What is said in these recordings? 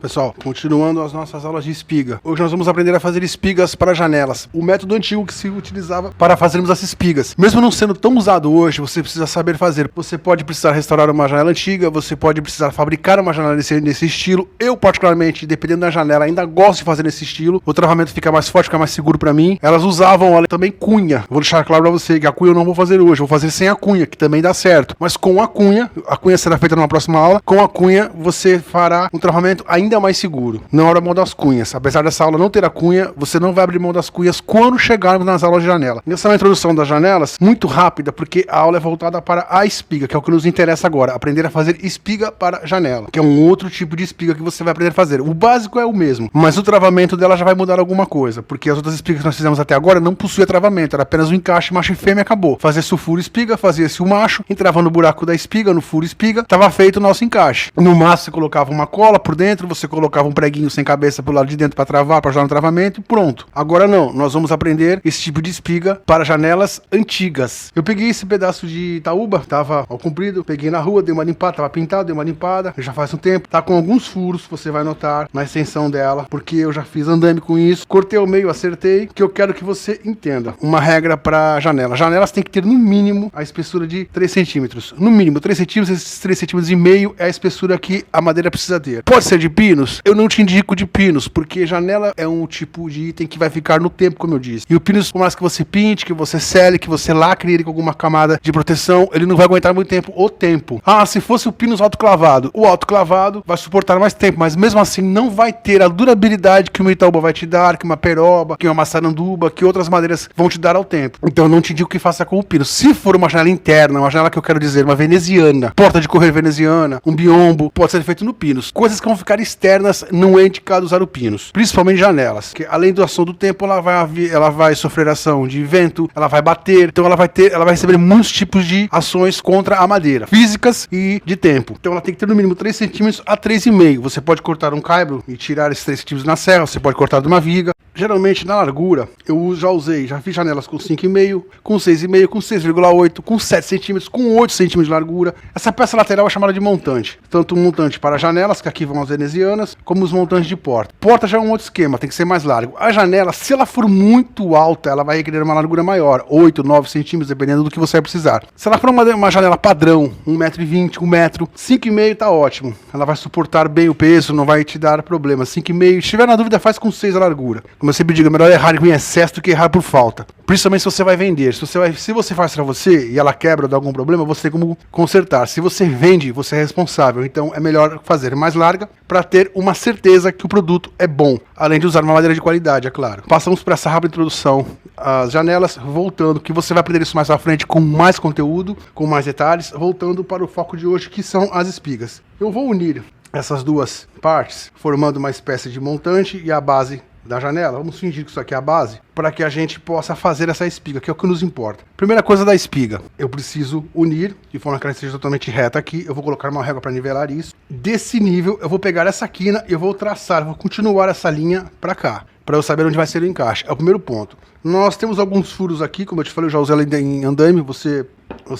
Pessoal, continuando as nossas aulas de espiga. Hoje nós vamos aprender a fazer espigas para janelas. O método antigo que se utilizava para fazermos as espigas. Mesmo não sendo tão usado hoje, você precisa saber fazer. Você pode precisar restaurar uma janela antiga, você pode precisar fabricar uma janela nesse estilo. Eu, particularmente, dependendo da janela, ainda gosto de fazer nesse estilo. O travamento fica mais forte, fica mais seguro para mim. Elas usavam também cunha. Vou deixar claro para você que a cunha eu não vou fazer hoje. Vou fazer sem a cunha, que também dá certo. Mas com a cunha será feita numa próxima aula. Com a cunha, você fará um travamento ainda mais seguro. Não abra mão das cunhas. Apesar dessa aula não ter a cunha, você não vai abrir mão das cunhas quando chegarmos nas aulas de janela. Essa é uma introdução das janelas muito rápida, porque a aula é voltada para a espiga, que é o que nos interessa agora. Aprender a fazer espiga para janela, que é um outro tipo de espiga que você vai aprender a fazer. O básico é o mesmo, mas o travamento dela já vai mudar alguma coisa, porque as outras espigas que nós fizemos até agora não possuía travamento, era apenas um encaixe macho e fêmea e acabou. Fazia-se o furo espiga, fazia-se o macho, entrava no buraco da espiga, no furo espiga, estava feito o nosso encaixe. No maço você colocava uma cola por dentro, você colocava um preguinho sem cabeça pro lado de dentro para travar, para ajudar no travamento e pronto. Agora não, nós vamos aprender esse tipo de espiga para janelas antigas. Eu peguei esse pedaço de taúba, tava ao comprido, peguei na rua, dei uma limpada, tava pintado, dei uma limpada, já faz um tempo, tá com alguns furos, você vai notar na extensão dela, porque eu já fiz andame com isso, cortei ao meio, acertei, que eu quero que você entenda. Uma regra para janela. Janelas tem que ter no mínimo a espessura de 3 centímetros. No mínimo 3 centímetros, esses 3 centímetros e meio é a espessura que a madeira precisa ter. Pode ser de pinos? Eu não te indico de pinos, porque janela é um tipo de item que vai ficar no tempo, como eu disse. E o pinos, por mais que você pinte, que você sele, que você lacre ele com alguma camada de proteção, ele não vai aguentar muito tempo o tempo. Ah, se fosse o pinos autoclavado, o autoclavado vai suportar mais tempo, mas mesmo assim não vai ter a durabilidade que uma itaúba vai te dar, que uma peroba, que uma maçaranduba, que outras madeiras vão te dar ao tempo. Então eu não te indico que faça com o pino. Se for uma janela interna, uma janela que eu quero dizer, uma veneziana, porta de correr veneziana, um biombo, pode ser feito no pinos. Coisas que vão ficar externas não é indicado usar o pinos, principalmente janelas, que além da ação do tempo, ela vai sofrer ação de vento, ela vai bater, então ela vai receber muitos tipos de ações contra a madeira, físicas e de tempo. Então ela tem que ter no mínimo 3 centímetros a 3,5. Você pode cortar um caibro e tirar esses 3 centímetros na serra, você pode cortar de uma viga. Geralmente na largura, eu já fiz janelas com 5,5, com 6,5, com 6,8, com 7 centímetros, com 8 centímetros de largura. Essa peça lateral é chamada de montante. Tanto um montante para janelas, que aqui vão as venezianas, como os montantes de porta. Porta já é um outro esquema, tem que ser mais largo. A janela, se ela for muito alta, ela vai requerer uma largura maior, 8, 9 centímetros, dependendo do que você vai precisar. Se ela for uma janela padrão, 1,20 m, 1 metro, 5,5 tá ótimo. Ela vai suportar bem o peso, não vai te dar problema. 5,5, se estiver na dúvida, faz com 6 a largura. Como eu sempre digo, é melhor errar em excesso do que errar por falta. Principalmente se você vai vender. Se você faz para você e ela quebra ou dá algum problema, você tem como consertar. Se você vende, você é responsável. Então é melhor fazer mais larga para ter uma certeza que o produto é bom. Além de usar uma madeira de qualidade, é claro. Passamos por essa rápida introdução às janelas, voltando, que você vai aprender isso mais à frente com mais conteúdo, com mais detalhes, voltando para o foco de hoje, que são as espigas. Eu vou unir essas duas partes, formando uma espécie de montante e a base da janela. Vamos fingir que isso aqui é a base, para que a gente possa fazer essa espiga, que é o que nos importa. Primeira coisa da espiga, eu preciso unir de forma que ela esteja totalmente reta aqui. Eu vou colocar uma régua para nivelar isso. Desse nível, eu vou pegar essa quina e eu vou traçar, vou continuar essa linha para cá, para eu saber onde vai ser o encaixe. É o primeiro ponto. Nós temos alguns furos aqui, como eu te falei, eu já usei ela em andame, você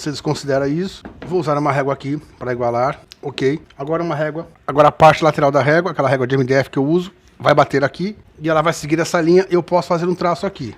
desconsidera isso. Vou usar uma régua aqui para igualar, ok. Agora uma régua, agora a parte lateral da régua, aquela régua de MDF que eu uso, vai bater aqui e ela vai seguir essa linha. Eu posso fazer um traço aqui,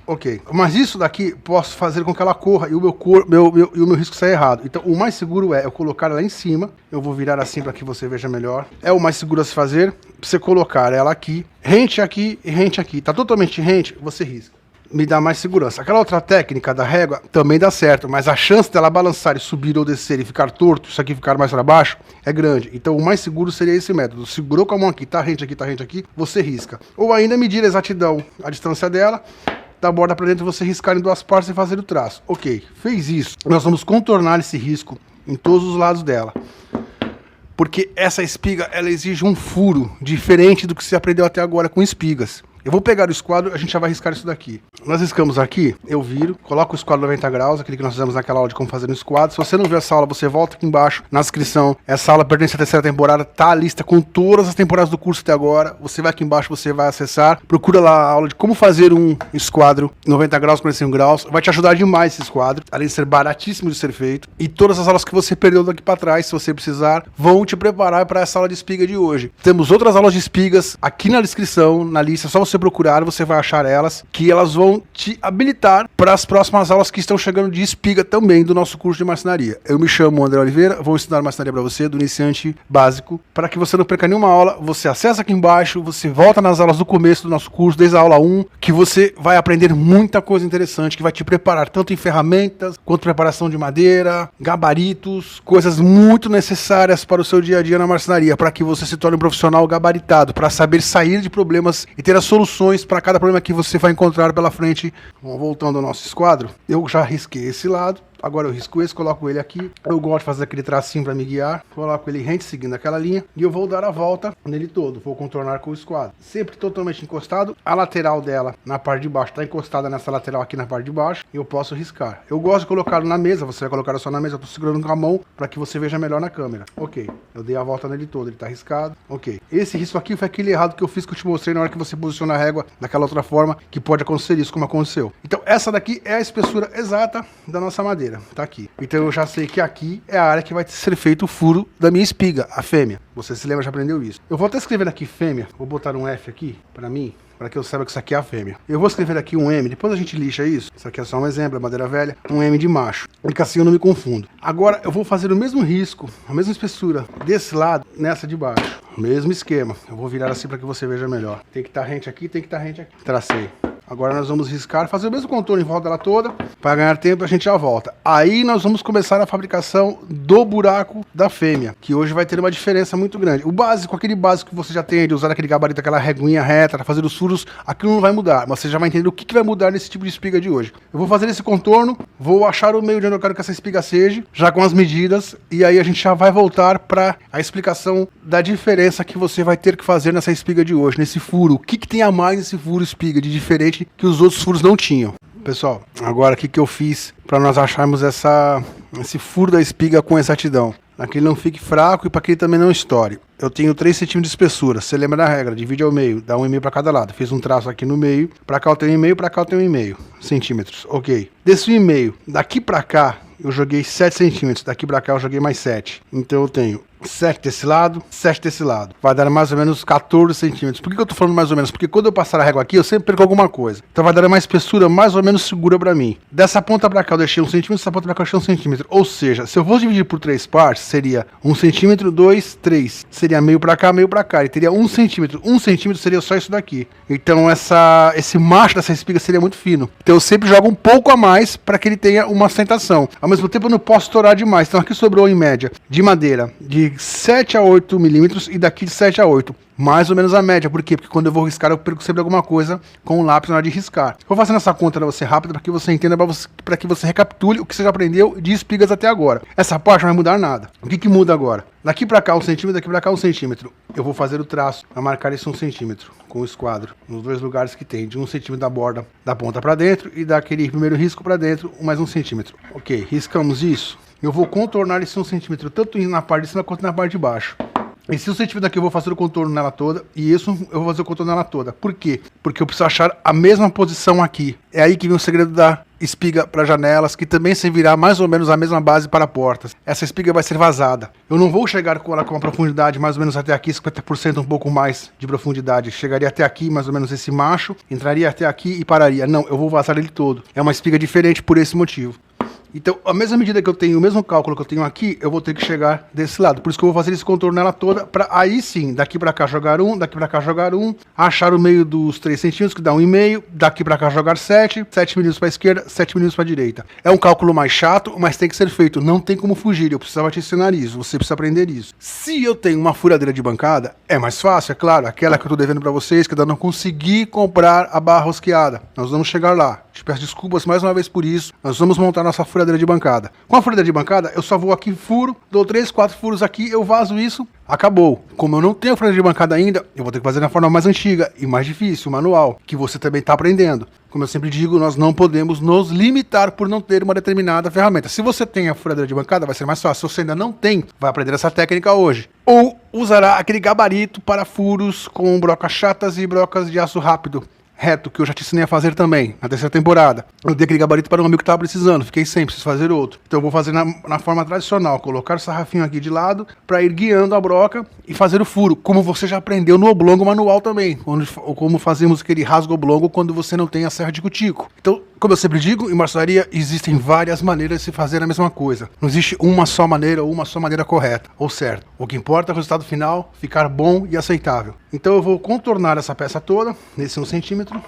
ok. Mas isso daqui posso fazer com que ela corra e o meu risco saia errado. Então o mais seguro é eu colocar ela em cima. Eu vou virar assim para que você veja melhor. É o mais seguro a se fazer. Você colocar ela aqui, rente aqui e rente aqui. Tá totalmente rente, você risca. Me dá mais segurança. Aquela outra técnica da régua também dá certo, mas a chance dela balançar e subir ou descer e ficar torto, isso aqui ficar mais para baixo, é grande. Então o mais seguro seria esse método. Segurou com a mão aqui, tá rente aqui, você risca. Ou ainda medir a exatidão a distância dela, da borda para dentro, você riscar em duas partes e fazer o traço. Ok, fez isso. Nós vamos contornar esse risco em todos os lados dela. Porque essa espiga, ela exige um furo diferente do que você aprendeu até agora com espigas. Eu vou pegar o esquadro, a gente já vai riscar isso daqui. Nós riscamos aqui, eu viro, coloco o esquadro 90 graus, aquele que nós fizemos naquela aula de como fazer um esquadro. Se você não viu essa aula, você volta aqui embaixo na descrição. Essa aula pertence à terceira temporada, tá a lista com todas as temporadas do curso até agora. Você vai aqui embaixo, você vai acessar, procura lá a aula de como fazer um esquadro 90 graus, 45 graus. Vai te ajudar demais esse esquadro, além de ser baratíssimo de ser feito. E todas as aulas que você perdeu daqui para trás, se você precisar, vão te preparar para essa aula de espiga de hoje. Temos outras aulas de espigas aqui na descrição, na lista, é só você procurar, você vai achar elas, que elas vão te habilitar para as próximas aulas que estão chegando de espiga também do nosso curso de marcenaria. Eu me chamo André Oliveira, vou ensinar marcenaria para você, do iniciante básico, para que você não perca nenhuma aula. Você acessa aqui embaixo, você volta nas aulas do começo do nosso curso, desde a aula 1, que você vai aprender muita coisa interessante, que vai te preparar tanto em ferramentas, quanto preparação de madeira, gabaritos, coisas muito necessárias para o seu dia a dia na marcenaria, para que você se torne um profissional gabaritado, para saber sair de problemas e ter as soluções para cada problema que você vai encontrar pela frente. Bom, voltando ao nosso esquadro, eu já risquei esse lado. Agora eu risco esse, coloco ele aqui. Eu gosto de fazer aquele tracinho para me guiar. Coloco ele rente seguindo aquela linha. E eu vou dar a volta nele todo. Vou contornar com o esquadro. Sempre totalmente encostado. A lateral dela, na parte de baixo, está encostada nessa lateral aqui na parte de baixo. E eu posso riscar. Eu gosto de colocá-lo na mesa. Você vai colocar só na mesa. Eu estou segurando com a mão para que você veja melhor na câmera. Ok. Eu dei a volta nele todo. Ele está riscado. Ok. Esse risco aqui foi aquele errado que eu fiz, que eu te mostrei na hora que você posiciona a régua daquela outra forma, que pode acontecer isso, como aconteceu. Então essa daqui é a espessura exata da nossa madeira. Tá aqui. Então eu já sei que aqui é a área que vai ser feito o furo da minha espiga, a fêmea. Você se lembra, já aprendeu isso. Eu vou até escrever aqui fêmea, vou botar um F aqui para mim, para que eu saiba que isso aqui é a fêmea. Eu vou escrever aqui um M, depois a gente lixa isso. Isso aqui é só um exemplo, é madeira velha. Um M de macho, porque assim eu não me confundo. Agora eu vou fazer o mesmo risco, a mesma espessura desse lado, nessa de baixo. Mesmo esquema. Eu vou virar assim para que você veja melhor. Tem que estar rente aqui, tem que estar rente aqui. Tracei. Agora nós vamos riscar, fazer o mesmo contorno em volta dela toda. Para ganhar tempo a gente já volta. Aí nós vamos começar a fabricação do buraco da fêmea, que hoje vai ter uma diferença muito grande. O básico, aquele básico que você já tem de usar aquele gabarito, aquela reguinha reta para fazer os furos, aquilo não vai mudar. Mas você já vai entender o que vai mudar nesse tipo de espiga de hoje. Eu vou fazer esse contorno, vou achar o meio de onde eu quero que essa espiga seja, já com as medidas, e aí a gente já vai voltar para a explicação da diferença que você vai ter que fazer nessa espiga de hoje, nesse furo. O que tem a mais nesse furo espiga de diferente que os outros furos não tinham. Pessoal, agora o que eu fiz para nós acharmos esse furo da espiga com exatidão? Para que ele não fique fraco e para que ele também não estoure. Eu tenho 3 centímetros de espessura. Você lembra da regra? Divide ao meio, dá 1,5 para cada lado. Fiz um traço aqui no meio. Para cá eu tenho 1,5, para cá eu tenho 1,5 centímetros. Ok. Desse 1,5, daqui para cá eu joguei 7 centímetros. Daqui para cá eu joguei mais 7. Então eu tenho 7 desse lado, 7 desse lado. Vai dar mais ou menos 14 centímetros. Por que eu tô falando mais ou menos? Porque quando eu passar a régua aqui, eu sempre perco alguma coisa. Então vai dar uma espessura mais ou menos segura pra mim. Dessa ponta pra cá eu deixei 1 centímetro, dessa ponta pra cá eu deixei 1 centímetro. Ou seja, se eu fosse dividir por 3 partes, seria 1 centímetro, 2, 3. Seria meio pra cá, meio pra cá. E teria 1 centímetro. 1 centímetro seria só isso daqui. Então esse macho dessa espiga seria muito fino. Então eu sempre jogo um pouco a mais para que ele tenha uma sustentação. Ao mesmo tempo eu não posso estourar demais. Então aqui sobrou em média de madeira de 7 a 8 milímetros e daqui de 7 a 8. Mais ou menos a média. Por quê? Porque quando eu vou riscar, eu perco sempre alguma coisa com o lápis na hora de riscar. Vou fazendo essa conta para você rápida, para que você entenda, para que você recapitule o que você já aprendeu de espigas até agora. Essa parte não vai mudar nada. O que muda agora? Daqui para cá 1 centímetro, daqui para cá 1 centímetro. Eu vou fazer o traço para marcar esse 1 centímetro com o esquadro. Nos 2 lugares que tem, de 1 centímetro da borda da ponta para dentro e daquele primeiro risco para dentro, mais 1 centímetro. Ok, riscamos isso. Eu vou contornar esse 1 centímetro, tanto na parte de cima quanto na parte de baixo. Esse 1 centímetro daqui eu vou fazer o contorno nela toda, e isso eu vou fazer o contorno nela toda. Por quê? Porque eu preciso achar a mesma posição aqui. É aí que vem o segredo da espiga para janelas, que também servirá mais ou menos a mesma base para portas. Essa espiga vai ser vazada. Eu não vou chegar com ela com uma profundidade mais ou menos até aqui, 50%, um pouco mais de profundidade. Chegaria até aqui, mais ou menos esse macho, entraria até aqui e pararia. Não, eu vou vazar ele todo. É uma espiga diferente por esse motivo. Então, a mesma medida que eu tenho, o mesmo cálculo que eu tenho aqui, eu vou ter que chegar desse lado. Por isso que eu vou fazer esse contorno nela toda, para aí sim, daqui para cá jogar 1, daqui para cá jogar 1, achar o meio dos 3 centímetros, que dá 1,5, daqui para cá jogar 7, 7 milímetros para a esquerda, 7 milímetros para a direita. É um cálculo mais chato, mas tem que ser feito, não tem como fugir, eu precisava te ensinar isso, você precisa aprender isso. Se eu tenho uma furadeira de bancada, é mais fácil, é claro, aquela que eu estou devendo para vocês, que eu ainda não consegui comprar a barra rosqueada. Nós vamos chegar lá. Te peço desculpas mais uma vez por isso. Nós vamos montar nossa furadeira de bancada. Com a furadeira de bancada, eu só vou aqui, furo, dou 3, 4 furos aqui, eu vazo isso, acabou. Como eu não tenho furadeira de bancada ainda, eu vou ter que fazer na forma mais antiga e mais difícil, manual, que você também está aprendendo. Como eu sempre digo, nós não podemos nos limitar por não ter uma determinada ferramenta. Se você tem a furadeira de bancada, vai ser mais fácil. Se você ainda não tem, vai aprender essa técnica hoje. Ou usará aquele gabarito para furos com brocas chatas e brocas de aço rápido, reto, que eu já te ensinei a fazer também, na terceira temporada. Eu dei aquele gabarito para um amigo que estava precisando, fiquei sem, preciso fazer outro. Então eu vou fazer na forma tradicional, colocar o sarrafinho aqui de lado, para ir guiando a broca e fazer o furo, como você já aprendeu no oblongo manual também, como fazemos aquele rasgo oblongo quando você não tem a serra de cutico. Então, como eu sempre digo, em marcenaria existem várias maneiras de se fazer a mesma coisa. Não existe uma só maneira ou uma só maneira correta ou certa. O que importa é o resultado final ficar bom e aceitável. Então eu vou contornar essa peça toda, nesse 1 centímetro.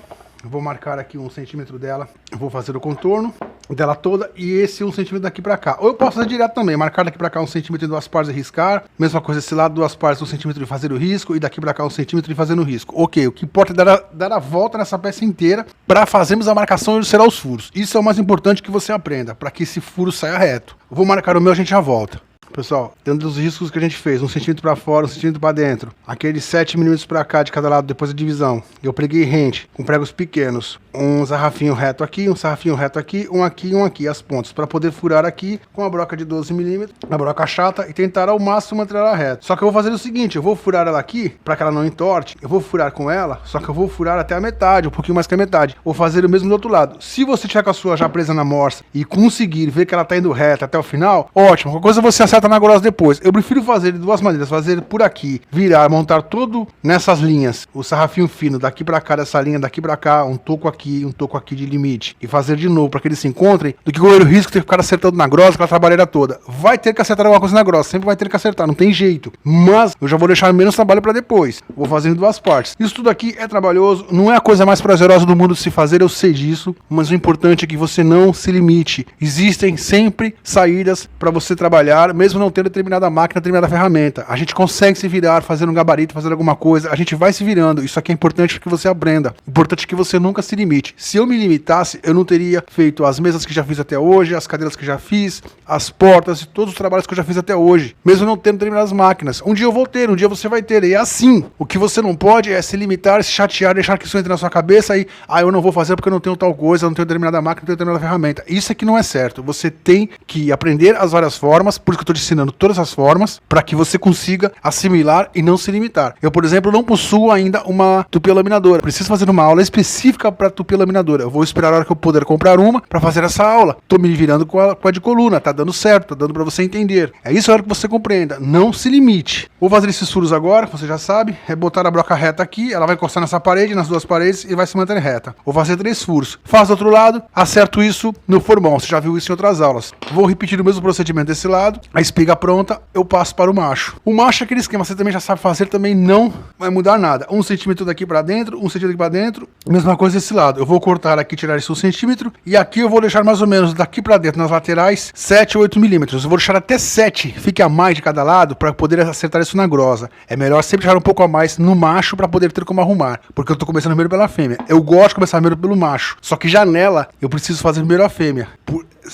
Eu vou marcar aqui 1 centímetro dela, eu vou fazer o contorno dela toda e esse 1 centímetro daqui pra cá. Ou eu posso fazer direto também, marcar daqui pra cá 1 centímetro em 2 partes e riscar. Mesma coisa desse lado, 2 partes, 1 centímetro e fazer o risco. E daqui pra cá 1 centímetro e fazer o risco. Ok, o que importa é dar a volta nessa peça inteira para fazermos a marcação onde será os furos. Isso é o mais importante que você aprenda, para que esse furo saia reto. Eu vou marcar o meu, a gente já volta. Pessoal, dentro dos riscos que a gente fez, 1 centímetro para fora, 1 centímetro para dentro, aqueles 7 milímetros para cá de cada lado depois da divisão, eu preguei rente com pregos pequenos, um sarrafinho reto aqui, um sarrafinho reto aqui, um aqui e um aqui, as pontas, para poder furar aqui com a broca de 12 milímetros, a broca chata, e tentar ao máximo manter ela reta. Só que eu vou fazer o seguinte, eu vou furar ela aqui, para que ela não entorte, eu vou furar com ela, só que eu vou furar até a metade, um pouquinho mais que a metade, vou fazer o mesmo do outro lado. Se você tiver com a sua já presa na morsa e conseguir ver que ela tá indo reta até o final, ótimo, qualquer coisa você acerta na grossa depois. Eu prefiro fazer de duas maneiras, fazer por aqui, virar, montar tudo nessas linhas, o sarrafinho fino daqui pra cá, dessa linha daqui pra cá, um toco aqui de limite, e fazer de novo para que eles se encontrem, do que correr o risco de ter que ficar acertando na grossa, aquela trabalheira toda. Vai ter que acertar alguma coisa na grossa, sempre vai ter que acertar, não tem jeito, mas eu já vou deixar menos trabalho para depois, vou fazer em 2 partes. Isso tudo aqui é trabalhoso, não é a coisa mais prazerosa do mundo de se fazer, eu sei disso, mas o importante é que você não se limite. Existem sempre saídas para você trabalhar, mesmo não tendo determinada máquina, determinada ferramenta. A gente consegue se virar, fazer um gabarito, fazer alguma coisa, a gente vai se virando. Isso aqui é importante para que você aprenda. Importante que você nunca se limite. Se eu me limitasse, eu não teria feito as mesas que já fiz até hoje, as cadeiras que já fiz, as portas e todos os trabalhos que eu já fiz até hoje, mesmo não tendo determinadas máquinas. Um dia eu vou ter, um dia você vai ter. E é assim. O que você não pode é se limitar, se chatear, deixar que isso entre na sua cabeça e, eu não vou fazer porque eu não tenho tal coisa, eu não tenho determinada máquina, não tenho determinada ferramenta. Isso aqui não é certo. Você tem que aprender as várias formas, por isso que eu estou te ensinando todas as formas, para que você consiga assimilar e não se limitar. Eu, por exemplo, não possuo ainda uma tupia laminadora. Preciso fazer uma aula específica para tupia laminadora. Eu vou esperar a hora que eu puder comprar uma para fazer essa aula. Tô me virando com a de coluna, tá dando certo, tá dando para você entender. É isso a hora que você compreenda. Não se limite. Vou fazer esses furos agora, você já sabe, é botar a broca reta aqui, ela vai encostar nessa parede, nas 2 paredes e vai se manter reta. Vou fazer 3 furos. Faz do outro lado, acerto isso no formão. Você já viu isso em outras aulas. Vou repetir o mesmo procedimento desse lado. A espiga pronta, eu passo para o macho. O macho é aquele esquema, você também já sabe fazer, também não vai mudar nada. 1 centímetro daqui para dentro, 1 centímetro aqui para dentro, mesma coisa desse lado. Eu vou cortar aqui, tirar esse 1 centímetro e aqui eu vou deixar mais ou menos daqui para dentro, nas laterais, 7 ou 8 milímetros. Eu vou deixar até 7, fique a mais de cada lado para poder acertar isso na grossa. É melhor sempre deixar um pouco a mais no macho para poder ter como arrumar, porque eu tô começando primeiro pela fêmea. Eu gosto de começar primeiro pelo macho, só que janela eu preciso fazer primeiro a fêmea.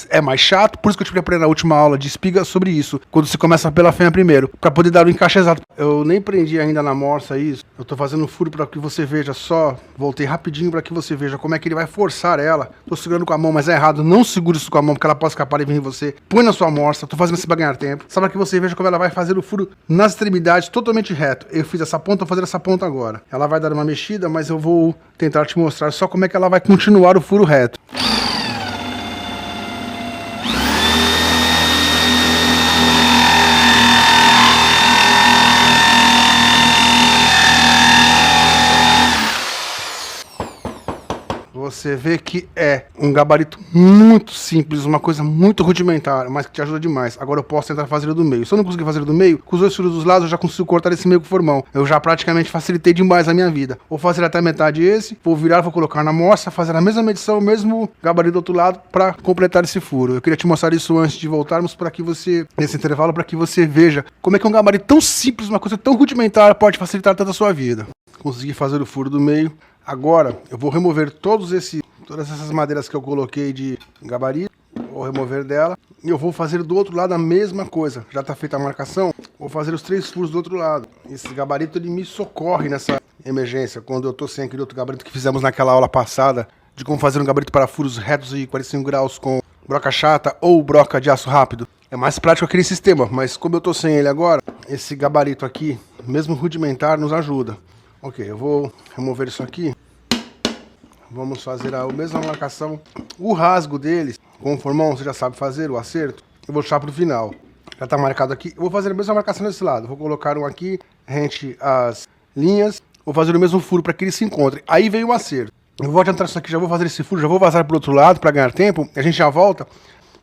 É mais chato, por isso que eu tive que aprender na última aula de espiga sobre isso, quando se começa pela fêmea primeiro, para poder dar o encaixe exato. Eu nem prendi ainda na morsa isso, eu tô fazendo um furo para que você veja só, voltei rapidinho para que você veja como é que ele vai forçar ela. Tô segurando com a mão, mas é errado, não segure isso com a mão, porque ela pode escapar e vir em você. Põe na sua morsa, tô fazendo isso para ganhar tempo, só para que você veja como ela vai fazer o furo nas extremidades, totalmente reto. Eu fiz essa ponta, vou fazer essa ponta agora. Ela vai dar uma mexida, mas eu vou tentar te mostrar só como é que ela vai continuar o furo reto. Você vê que é um gabarito muito simples, uma coisa muito rudimentar, mas que te ajuda demais. Agora eu posso tentar fazer do meio. Se eu não conseguir fazer do meio, com os 2 furos dos lados eu já consigo cortar esse meio com o formão. Eu já praticamente facilitei demais a minha vida. Vou fazer até metade esse, vou virar, vou colocar na morsa, fazer a mesma medição, o mesmo gabarito do outro lado para completar esse furo. Eu queria te mostrar isso antes de voltarmos para que você, nesse intervalo, para que você veja como é que um gabarito tão simples, uma coisa tão rudimentar pode facilitar toda a sua vida. Consegui fazer o furo do meio. Agora eu vou remover todos esse todas essas madeiras que eu coloquei de gabarito, vou remover dela. E eu vou fazer do outro lado a mesma coisa. Já está feita a marcação, vou fazer os 3 furos do outro lado. Esse gabarito ele me socorre nessa emergência, quando eu tô sem aquele outro gabarito que fizemos naquela aula passada, de como fazer um gabarito para furos retos de 45 graus com broca chata ou broca de aço rápido. É mais prático aquele sistema, mas como eu tô sem ele agora, esse gabarito aqui, mesmo rudimentar, nos ajuda. Ok, eu vou remover isso aqui. Vamos fazer a mesma marcação. O rasgo deles, com o formão, você já sabe fazer, o acerto. Eu vou deixar pro final. Já tá marcado aqui. Eu vou fazer a mesma marcação desse lado. Vou colocar um aqui, rente as linhas. Vou fazer o mesmo furo para que eles se encontrem. Aí vem o acerto. Eu vou adiantar isso aqui, já vou fazer esse furo, já vou vazar pro outro lado para ganhar tempo. A gente já volta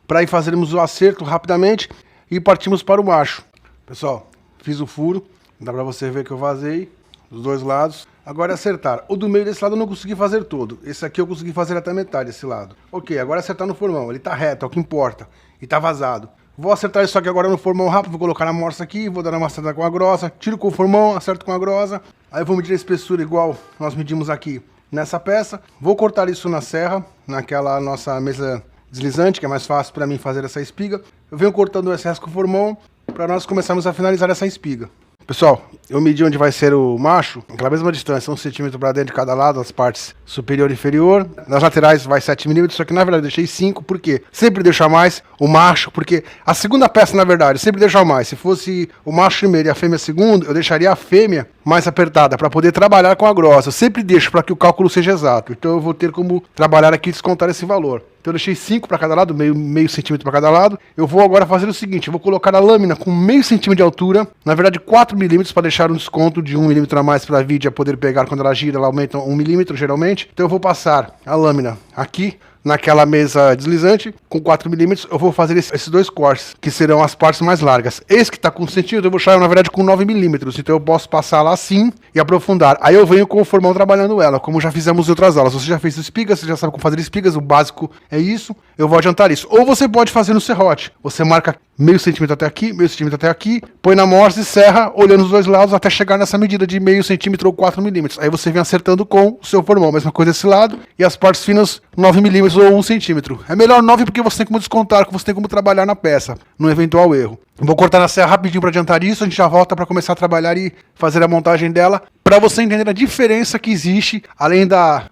para ir fazermos o acerto rapidamente e partimos para o macho. Pessoal, fiz o furo. Dá para você ver que eu vazei dos dois lados. Agora é acertar. O do meio desse lado eu não consegui fazer todo. Esse aqui eu consegui fazer até metade, esse lado. Ok, agora é acertar no formão. Ele tá reto, é o que importa. E tá vazado. Vou acertar isso aqui agora no formão rápido. Vou colocar na morsa aqui, vou dar uma acertada com a grossa. Tiro com o formão, acerto com a grossa. Aí eu vou medir a espessura igual nós medimos aqui nessa peça. Vou cortar isso na serra, naquela nossa mesa deslizante, que é mais fácil para mim fazer essa espiga. Eu venho cortando o excesso com o formão para nós começarmos a finalizar essa espiga. Pessoal, eu medi onde vai ser o macho, aquela mesma distância, 1 centímetro para dentro de cada lado, as partes superior e inferior. Nas laterais vai 7 milímetros, só que na verdade eu deixei 5, por quê? Sempre deixa mais o macho, porque a segunda peça, na verdade, sempre deixa mais. Se fosse o macho primeiro e a fêmea segundo, eu deixaria a fêmea mais apertada, para poder trabalhar com a grossa. Eu sempre deixo para que o cálculo seja exato, então eu vou ter como trabalhar aqui e descontar esse valor. Então eu deixei 5 para cada lado, meio centímetro para cada lado. Eu vou agora fazer o seguinte, eu vou colocar a lâmina com meio centímetro de altura, na verdade 4 milímetros para deixar um desconto de 1 milímetro a mais para a vidia poder pegar quando ela gira, ela aumenta 1 milímetro geralmente. Então eu vou passar a lâmina aqui, naquela mesa deslizante, com 4 milímetros, eu vou fazer esses 2 cortes, que serão as partes mais largas. Esse que está com 1 centímetro, eu vou deixar, na verdade, com 9 milímetros, então eu posso passar lá assim e aprofundar. Aí eu venho com o formão trabalhando ela, como já fizemos em outras aulas. Você já fez espigas, você já sabe como fazer espigas, o básico é isso, eu vou adiantar isso. Ou você pode fazer no serrote, você marca meio centímetro até aqui, meio centímetro até aqui, põe na morsa e serra, olhando os dois lados, até chegar nessa medida de meio centímetro ou 4 milímetros. Aí você vem acertando com o seu formão, mesma coisa desse lado, e as partes finas 9 milímetros ou 1 centímetro. É melhor 9 porque você tem como descontar, você tem como trabalhar na peça, num eventual erro. Vou cortar na serra rapidinho para adiantar isso, a gente já volta para começar a trabalhar e fazer a montagem dela, para você entender a diferença que existe, além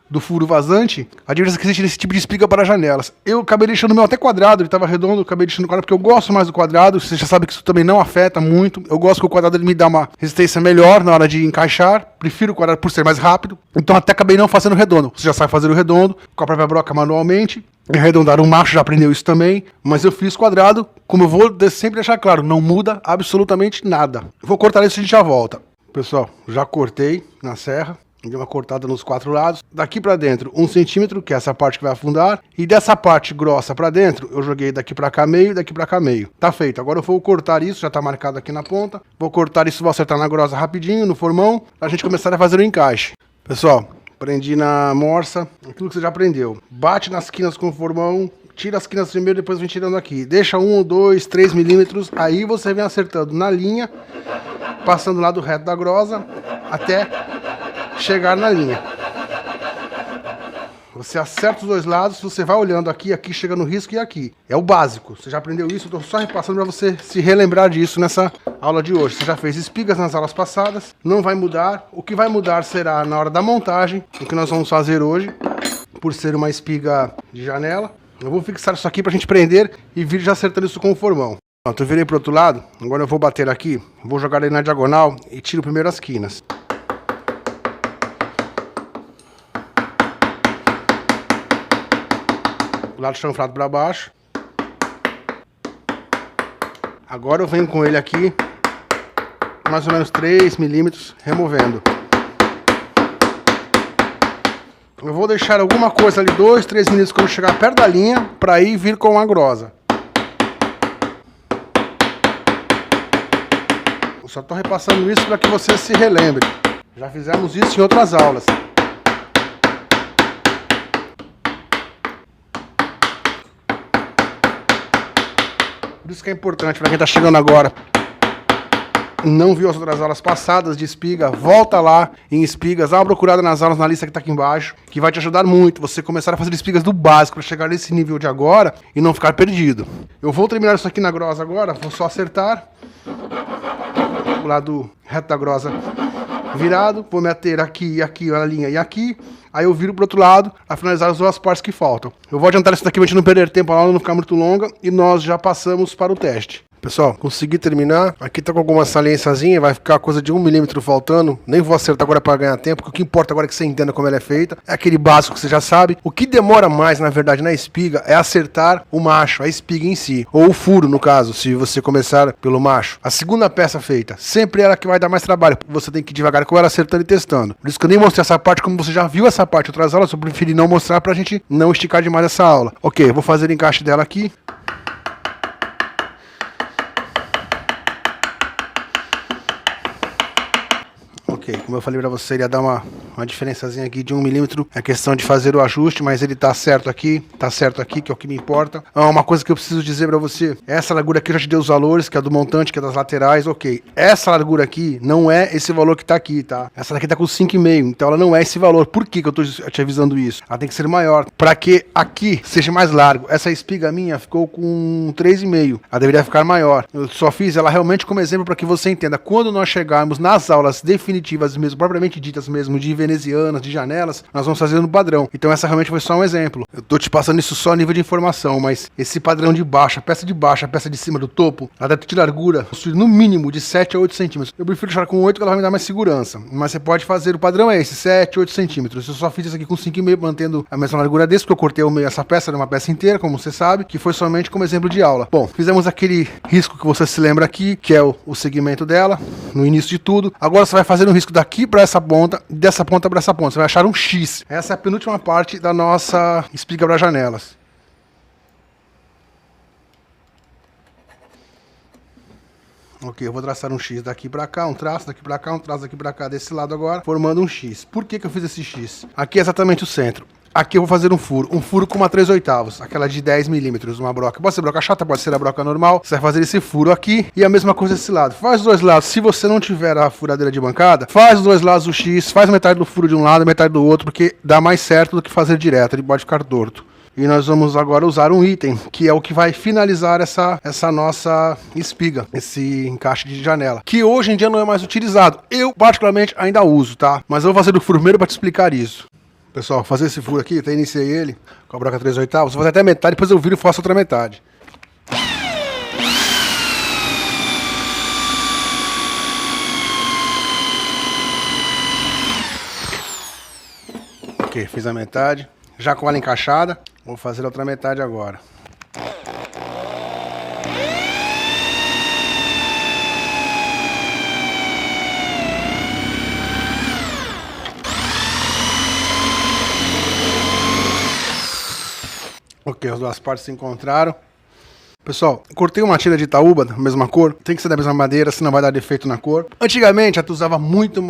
do furo vazante, a diferença que existe nesse tipo de espiga para janelas. Eu acabei deixando o meu até quadrado, ele estava redondo, eu acabei deixando quadrado porque eu gosto mais do quadrado, você já sabe que isso também não afeta muito, eu gosto que o quadrado ele me dá uma resistência melhor na hora de encaixar, prefiro o quadrado por ser mais rápido, então até acabei não fazendo redondo, você já sabe fazer o redondo, com a própria broca manualmente. Arredondar, um macho já aprendeu isso também, mas eu fiz quadrado, como eu vou sempre deixar claro, não muda absolutamente nada. Vou cortar isso e a gente já volta. Pessoal, já cortei na serra, dei uma cortada nos 4 lados. Daqui pra dentro 1 centímetro, que é essa parte que vai afundar, e dessa parte grossa pra dentro, eu joguei daqui pra cá meio e daqui pra cá meio. Tá feito, agora eu vou cortar isso, já tá marcado aqui na ponta. Vou cortar isso, vou acertar na grossa rapidinho, no formão, pra gente começar a fazer o encaixe. Pessoal, prendi na morsa, aquilo que você já aprendeu. Bate nas quinas com o formão, tira as quinas primeiro, depois vem tirando aqui. Deixa 1, 2, 3 milímetros, aí você vem acertando na linha, passando lá do reto da grossa, até chegar na linha. Você acerta os dois lados, você vai olhando aqui, aqui chega no risco e aqui. É o básico, você já aprendeu isso, eu tô só repassando para você se relembrar disso nessa aula de hoje. Você já fez espigas nas aulas passadas, não vai mudar. O que vai mudar será na hora da montagem, o que nós vamos fazer hoje, por ser uma espiga de janela. Eu vou fixar isso aqui pra gente prender e vir já acertando isso com o formão. Pronto, eu virei pro outro lado, agora eu vou bater aqui, vou jogar ele na diagonal e tiro primeiro as quinas. Lado chanfrado para baixo. Agora eu venho com ele aqui, mais ou menos 3 milímetros, removendo. Eu vou deixar alguma coisa ali, 2, 3 milímetros quando chegar perto da linha, para aí vir com a grossa. Eu só estou repassando isso para que você se relembre. Já fizemos isso em outras aulas. Por isso que é importante para quem está chegando agora não viu as outras aulas passadas de espiga, volta lá em espigas, dá uma procurada nas aulas na lista que tá aqui embaixo, que vai te ajudar muito você começar a fazer espigas do básico para chegar nesse nível de agora e não ficar perdido. Eu vou terminar isso aqui na grosa agora, vou só acertar o lado reto da grosa virado, vou meter aqui, aqui, a linha e aqui, aí eu viro pro outro lado a finalizar as duas partes que faltam. Eu vou adiantar isso daqui pra gente não perder tempo, a aula não ficar muito longa, e nós já passamos para o teste. Pessoal, consegui terminar. Aqui tá com alguma saliênciazinha, vai ficar coisa de 1 milímetro faltando. Nem vou acertar agora para ganhar tempo, porque o que importa agora é que você entenda como ela é feita. É aquele básico que você já sabe. O que demora mais, na verdade, na espiga é acertar o macho, a espiga em si. Ou o furo, no caso, se você começar pelo macho. A segunda peça feita, sempre ela que vai dar mais trabalho. Você tem que ir devagar com ela, acertando e testando. Por isso que eu nem mostrei essa parte, como você já viu essa parte em outras aulas, eu preferi não mostrar pra gente não esticar demais essa aula. Ok, vou fazer o encaixe dela aqui. Como eu falei pra você, ele ia dar uma diferençazinha aqui de 1 milímetro. É questão de fazer o ajuste, mas ele tá certo aqui, que é o que me importa. Uma coisa que eu preciso dizer pra você, essa largura aqui eu já te dei os valores, que é do montante, que é das laterais, ok. Essa largura aqui não é esse valor que tá aqui, tá? Essa daqui tá com 5,5, então ela não é esse valor. Por que eu tô te avisando isso? Ela tem que ser maior, pra que aqui seja mais largo. Essa espiga minha ficou com 3,5, ela deveria ficar maior. Eu só fiz ela realmente como exemplo pra que você entenda. Quando nós chegarmos nas aulas definitivas mesmo, propriamente ditas mesmo, de venezianas, de janelas, nós vamos fazer no padrão. Então essa realmente foi só um exemplo. Eu tô te passando isso só a nível de informação, mas esse padrão de baixo, a peça de cima do topo, ela deve ter de largura no mínimo de 7 a 8 centímetros. Eu prefiro deixar com 8, que ela vai me dar mais segurança. Mas você pode fazer, o padrão é esse, 7, 8 centímetros. Eu só fiz isso aqui com 5,5, mantendo a mesma largura desse, porque eu cortei o meio essa peça, era uma peça inteira, como você sabe, que foi somente como exemplo de aula. Bom, fizemos aquele risco que você se lembra aqui, que é o segmento dela, no início de tudo. Agora você vai fazer um risco daqui para essa ponta, dessa ponta para essa ponta. Você vai achar um X. Essa é a penúltima parte da nossa espiga para janelas. Ok, eu vou traçar um X daqui para cá, um traço daqui para cá, um traço daqui para cá, desse lado agora, formando um X. Por que eu fiz esse X? Aqui é exatamente o centro. Aqui eu vou fazer um furo com uma 3/8, aquela de 10 milímetros, uma broca. Pode ser broca chata, pode ser a broca normal. Você vai fazer esse furo aqui e a mesma coisa desse lado. Faz os dois lados. Se você não tiver a furadeira de bancada, faz os dois lados o X, faz metade do furo de um lado e metade do outro, porque dá mais certo do que fazer direto, ele pode ficar torto. E nós vamos agora usar um item, que é o que vai finalizar essa nossa espiga, esse encaixe de janela, que hoje em dia não é mais utilizado. Eu, particularmente, ainda uso, tá? Mas eu vou fazer o furo primeiro para te explicar isso. Pessoal, fazer esse furo aqui, até iniciei ele com a broca 3/8, vou fazer até metade, depois eu viro e faço outra metade. Ok, fiz a metade, já com ela encaixada, vou fazer a outra metade agora. Ok, as duas partes se encontraram. Pessoal, cortei uma tira de Itaúba, da mesma cor. Tem que ser da mesma madeira, senão vai dar defeito na cor. Antigamente, tu usava muito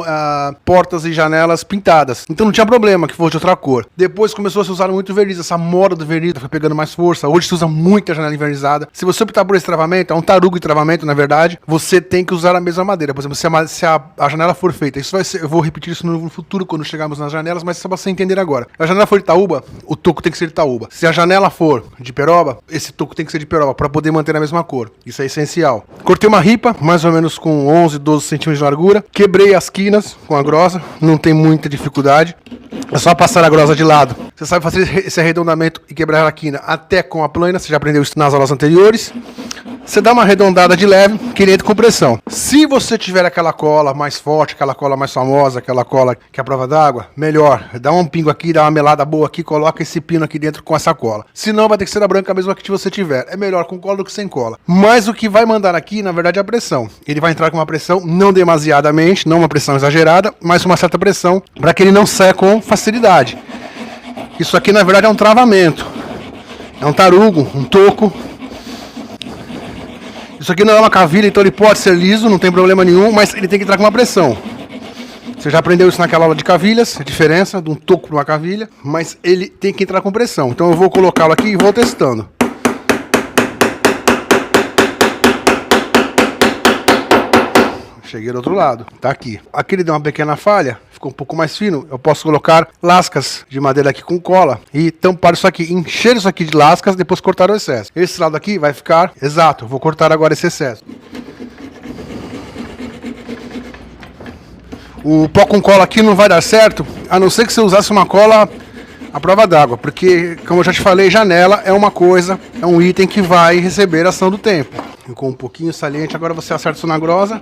portas e janelas pintadas. Então não tinha problema que fosse de outra cor. Depois começou a se usar muito verniz. Essa moda do verniz foi pegando mais força. Hoje se usa muita janela envernizada. Se você optar por esse travamento, é um tarugo de travamento, na verdade, você tem que usar a mesma madeira. Por exemplo, se a janela for feita, isso vai ser, eu vou repetir isso no futuro quando chegarmos nas janelas, mas só pra você entender agora. Se a janela for de Itaúba, o toco tem que ser de Itaúba. Se a janela for de peroba, esse toco tem que ser de peroba, para poder manter a mesma cor. Isso é essencial. Cortei uma ripa, mais ou menos com 11, 12 centímetros de largura. Quebrei as quinas com a grosa, não tem muita dificuldade. É só passar a grosa de lado. Você sabe fazer esse arredondamento e quebrar a quina até com a plana, você já aprendeu isso nas aulas anteriores. Você dá uma arredondada de leve, que ele entra com pressão. Se você tiver aquela cola mais forte, aquela cola mais famosa, aquela cola que é a prova d'água, melhor. Dá um pingo aqui, dá uma melada boa aqui, coloca esse pino aqui dentro com essa cola. Se não, vai ter que ser a branca mesmo que você tiver. É melhor com cola do que sem cola. Mas o que vai mandar aqui, na verdade, é a pressão. Ele vai entrar com uma pressão, não demasiadamente, não uma pressão exagerada, mas uma certa pressão, para que ele não saia com facilidade. Isso aqui, na verdade, é um travamento. É um tarugo, um toco. Isso aqui não é uma cavilha, então ele pode ser liso, não tem problema nenhum, mas ele tem que entrar com uma pressão. Você já aprendeu isso naquela aula de cavilhas, a diferença de um toco para uma cavilha, mas ele tem que entrar com pressão. Então eu vou colocá-lo aqui e vou testando. cheguei do outro lado, tá aqui. Aqui ele deu uma pequena falha, ficou um pouco mais fino. Eu posso colocar lascas de madeira aqui com cola e tampar isso aqui, encher isso aqui de lascas, depois cortar o excesso. Esse lado aqui vai ficar exato, vou cortar agora esse excesso. O pó com cola aqui não vai dar certo, a não ser que você usasse uma cola à prova d'água, porque, como eu já te falei, janela é uma coisa, é um item que vai receber a ação do tempo. Ficou um pouquinho saliente, agora você acerta isso na grosa.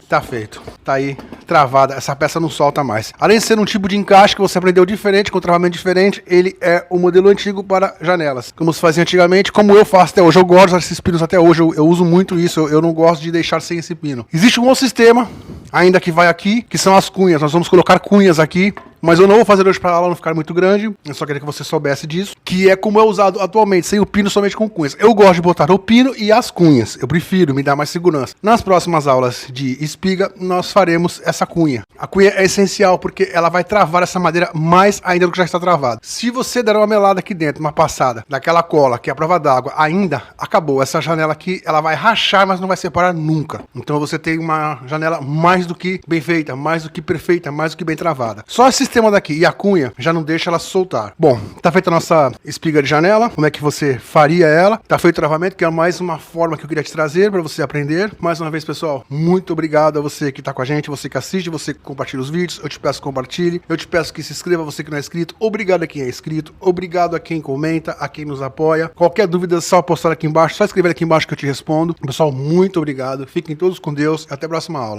Tá feito. Tá aí, travada. Essa peça não solta mais. Além de ser um tipo de encaixe que você aprendeu diferente, com travamento diferente, ele é o modelo antigo para janelas. Como se fazia antigamente, como eu faço até hoje. Eu gosto desses pinos até hoje, eu uso muito isso. Eu não gosto de deixar sem esse pino. Existe um outro sistema, ainda que vai aqui, que são as cunhas. Nós vamos colocar cunhas aqui. Mas eu não vou fazer hoje para ela não ficar muito grande. Eu só queria que você soubesse disso. Que é como é usado atualmente, sem o pino, somente com cunhas. Eu gosto de botar o pino e as cunhas. Eu prefiro, me dá mais segurança. Nas próximas aulas de espiga, nós faremos essa cunha. A cunha é essencial porque ela vai travar essa madeira mais ainda do que já está travado. Se você der uma melada aqui dentro, uma passada daquela cola, que é a prova d'água, ainda acabou. Essa janela aqui, ela vai rachar, mas não vai separar nunca. Então você tem uma janela mais do que bem feita, mais do que perfeita, mais do que bem travada. Só esse sistema daqui e a cunha já não deixa ela soltar. Bom, tá feita a nossa espiga de janela. Como é que você faria ela? Tá feito o travamento, que é mais uma forma que eu queria te trazer para você aprender. Mais uma vez, pessoal, muito obrigado a você que tá com a gente, você que assiste, você que compartilha os vídeos. Eu te peço que compartilhe, eu te peço que se inscreva, você que não é inscrito. Obrigado a quem é inscrito, obrigado a quem comenta, a quem nos apoia. Qualquer dúvida, só postar aqui embaixo, só escrever aqui embaixo que eu te respondo. Pessoal, muito obrigado. Fiquem todos com Deus e até a próxima aula.